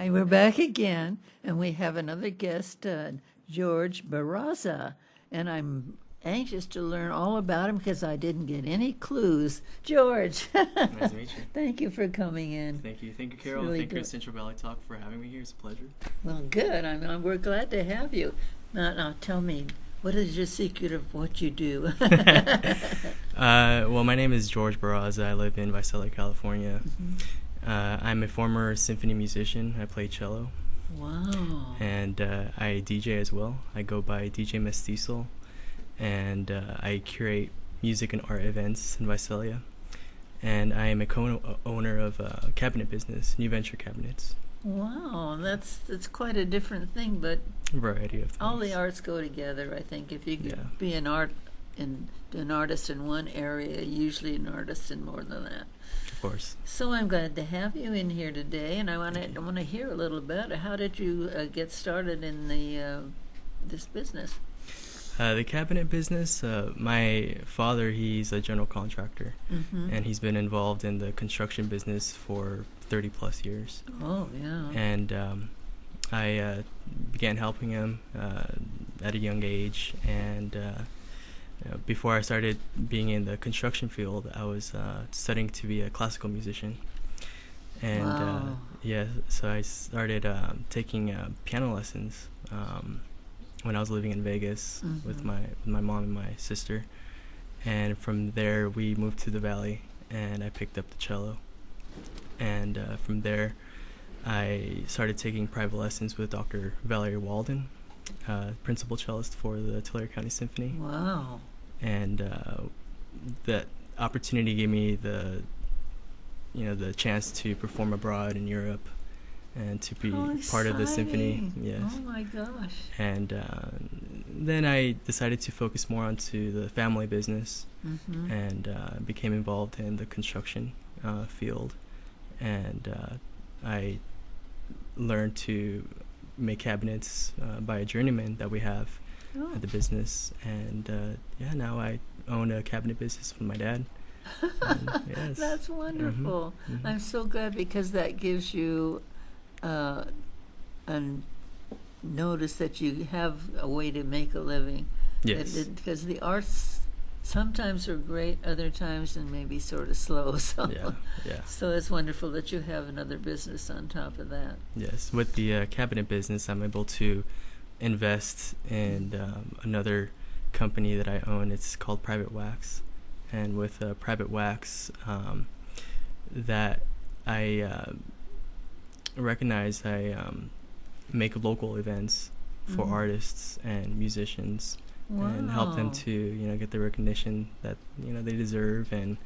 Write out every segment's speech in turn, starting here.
Hi, we're back again, and we have another guest, George Barraza, and I'm anxious to learn all about him because I didn't get any clues. George, Nice to meet you. thank you for coming in. Thank you, Carol. really Thank you, good. Central Valley Talk, for having me here. It's a pleasure. Well, good. We're glad to have you. Now, tell me, what is your secret of what you do? Well, my name is George Barraza. I live in Visalia, California. I'm a former symphony musician. I play cello. Wow. And I DJ as well. I go by DJ Mestizo, and I curate music and art events in Visalia. And I am a co-owner of a cabinet business, New Venture Cabinets. Wow, that's quite a different thing, but A variety of things. all the arts go together. I think if you could be an artist in one area, usually an artist in more than that. Of course. So I'm glad to have you in here today, and I want to hear a little bit. How did you get started in this business? The cabinet business, my father, he's a general contractor, and he's been involved in the construction business for 30 plus years. Oh, yeah. And I began helping him at a young age, and before I started being in the construction field, I was studying to be a classical musician. And wow. So I started taking piano lessons when I was living in Vegas with my mom and my sister. And from there, we moved to the Valley, and I picked up the cello. And from there, I started taking private lessons with Dr. Valerie Walden, principal cellist for the Tulare County Symphony. Wow. And that opportunity gave me the chance to perform abroad in Europe and to be part of the symphony. Yes. Oh my gosh. And then I decided to focus more onto the family business and became involved in the construction field. And I learned to make cabinets by a journeyman that we have at the business. And now I own a cabinet business with my dad. Yes. That's wonderful. I'm so glad, because that gives you a notice that you have a way to make a living. Yes. Because the arts sometimes are great, other times and maybe sort of slow. So, so it's wonderful that you have another business on top of that. Yes. With the cabinet business, I'm able to invest in another company that I own. It's called Private Wax. And with Private Wax, that I recognize I make local events for artists and musicians. Wow. And help them to get the recognition that they deserve, and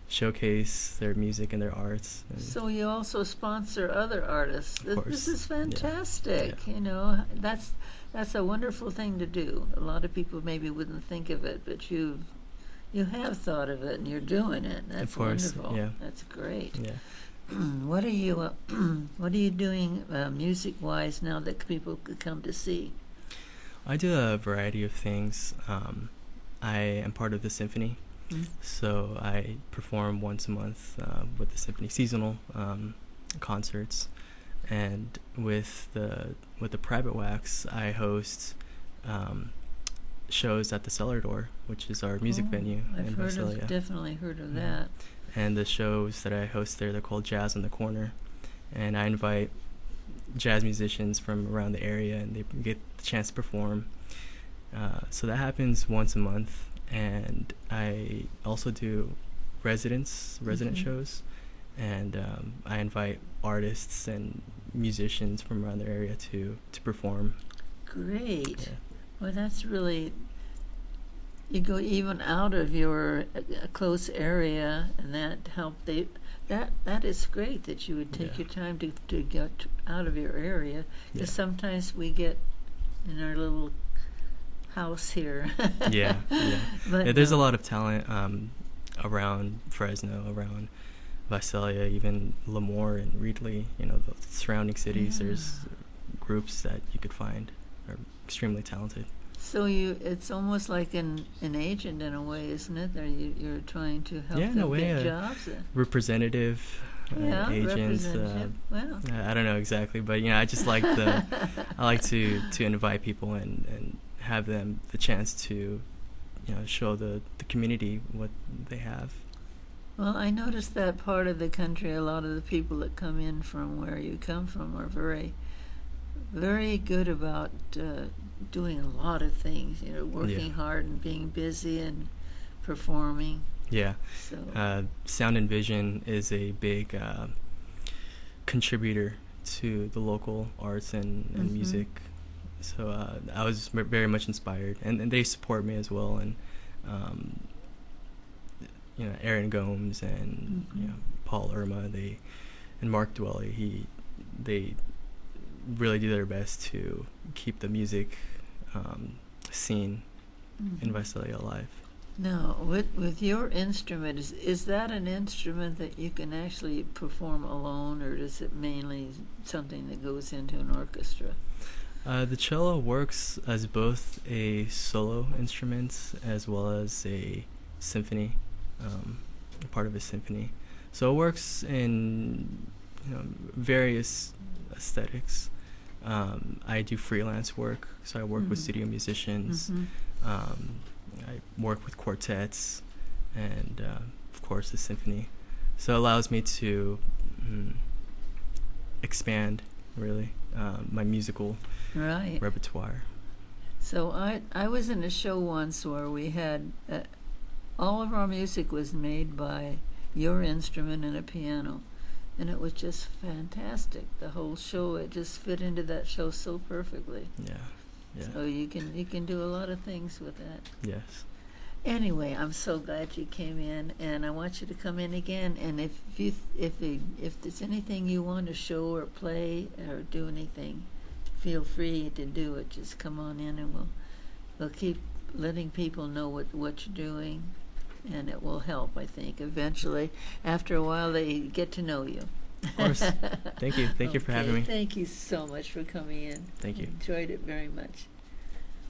showcase their music and their arts. And so you also sponsor other artists. This is fantastic. Yeah. That's a wonderful thing to do. A lot of people maybe wouldn't think of it, but you have thought of it and you're doing it. That's of course, wonderful. Yeah. That's great. Yeah. What are you doing music-wise now that people could come to see? I do a variety of things. I am part of the symphony, so I perform once a month with the symphony, seasonal concerts, and with the Private Wax, I host shows at the Cellar Door, which is our music venue in Visalia. I've definitely heard of that. And the shows that I host there, they're called Jazz on the Corner, and I invite jazz musicians from around the area, and they get the chance to perform. So that happens once a month, and I also do resident shows, and I invite artists and musicians from around the area to perform. Great. Yeah. Well, that's really, you go even out of your close area, and that helped. That is great that you would take your time to get out of your area. Because sometimes we get in our little house here. But there's a lot of talent around Fresno, around Visalia, even Lemoore and Reedley. The surrounding cities. There's groups that you could find are extremely talented. So it's almost like an agent in a way, isn't it? You're trying to help them get jobs. Representative Yeah, agents. representative. Wow. I don't know exactly, but I just like I like to invite people and have them the chance to show the community what they have. Well, I noticed that part of the country, a lot of the people that come in from where you come from are very, very good about doing a lot of things, working hard and being busy and performing. Yeah. So. Sound and vision is a big contributor to the local arts and music. So I was very much inspired, and they support me as well. And Aaron Gomes and Paul Irma, and Mark Dwelly, they really do their best to keep the music scene in Visalia alive. Now, with your instrument, is that an instrument that you can actually perform alone, or is it mainly something that goes into an orchestra? The cello works as both a solo instrument as well as a symphony, part of a symphony. So it works in various aesthetics. I do freelance work, so I work with studio musicians. I work with quartets and, of course, the symphony. So it allows me to expand, really, my musical repertoire. So I was in a show once where we had all of our music was made by your instrument and a piano, and it was just fantastic. The whole show, it just fit into that show so perfectly. Yeah. So you can do a lot of things with that. Yes. Anyway, I'm so glad you came in, and I want you to come in again. And if there's anything you want to show or play or do anything, feel free to do it. Just come on in, and we'll keep letting people know what you're doing, and it will help. I think eventually, after a while, they get to know you. Of course. Thank you. Thank you for having me. Thank you so much for coming in. Thank you. Enjoyed it very much.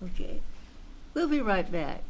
Okay. We'll be right back.